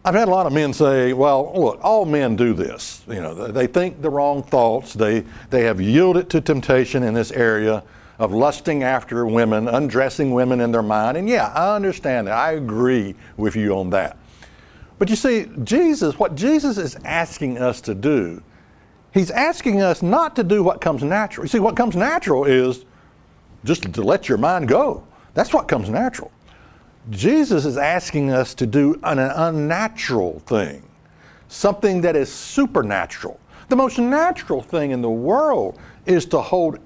I've had a lot of men say, well, look, all men do this. You know, they think the wrong thoughts. They have yielded to temptation in this area of lusting after women, undressing women in their mind. And yeah, I understand that. I agree with you on that. But you see, what Jesus is asking us to do, he's asking us not to do what comes natural. You see, what comes natural is just to let your mind go. That's what comes natural. Jesus is asking us to do an unnatural thing, something that is supernatural. The most natural thing in the world is to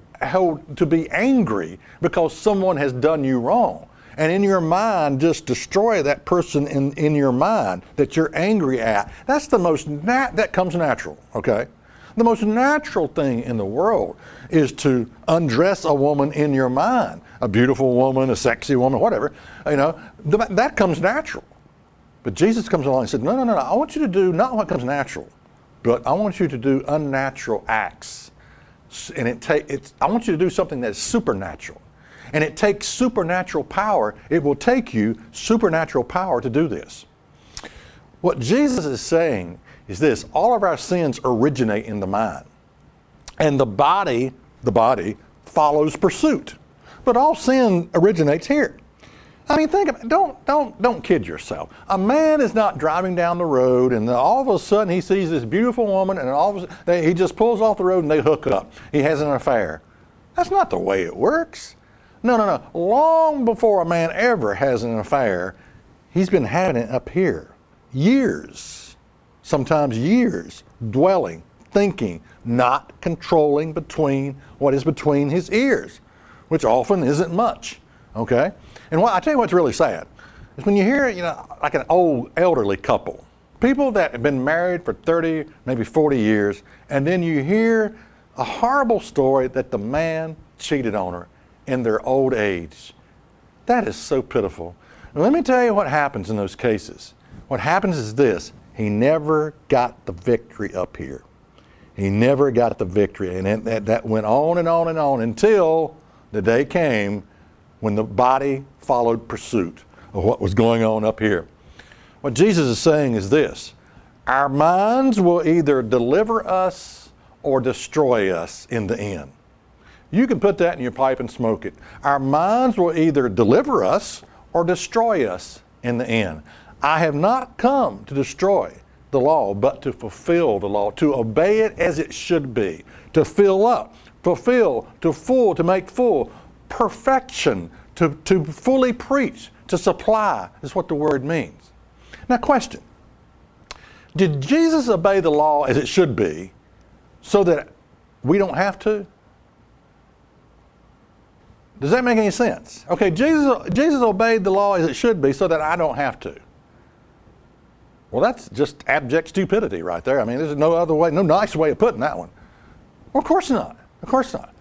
be angry because someone has done you wrong. And in your mind, just destroy that person in your mind that you're angry at. That's the most, that comes natural, okay? The most natural thing in the world is to undress a woman in your mind, a beautiful woman, a sexy woman, whatever, you know, that comes natural. But Jesus comes along and said, no, I want you to do not what comes natural, but I want you to do unnatural acts. And I want you to do something that's supernatural. And it takes supernatural power. It will take you supernatural power to do this. What Jesus is saying is this: all of our sins originate in the mind. And the body follows pursuit. But all sin originates here. I mean, think of it. Don't kid yourself. A man is not driving down the road and all of a sudden he sees this beautiful woman and all of a sudden he just pulls off the road and they hook up. He has an affair. That's not the way it works. No. Long before a man ever has an affair, he's been having it up here. Years, sometimes years, dwelling, thinking, not controlling what is between his ears, which often isn't much, okay? And I tell you what's really sad is when you hear, you know, like an old elderly couple, people that have been married for 30, maybe 40 years, and then you hear a horrible story that the man cheated on her in their old age. That is so pitiful. Now, let me tell you what happens in those cases. What happens is this: he never got the victory up here. He never got the victory, and that went on and on and on until the day came when the body followed pursuit of what was going on up here. What Jesus is saying is this: our minds will either deliver us or destroy us in the end. You can put that in your pipe and smoke it. Our minds will either deliver us or destroy us in the end. I have not come to destroy the law, but to fulfill the law, to obey it as it should be, to fill up, fulfill, to make full, perfection, to fully preach, to supply, is what the word means. Now, question: did Jesus obey the law as it should be so that we don't have to? Does that make any sense? Okay, Jesus obeyed the law as it should be so that I don't have to. Well, that's just abject stupidity right there. I mean, there's no other way, no nice way of putting that one. Well, of course not. Of course not.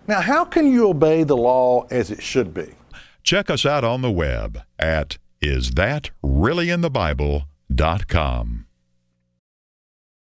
Now, how can you obey the law as it should be? Check us out on the web at isthatreallyinthebible.com.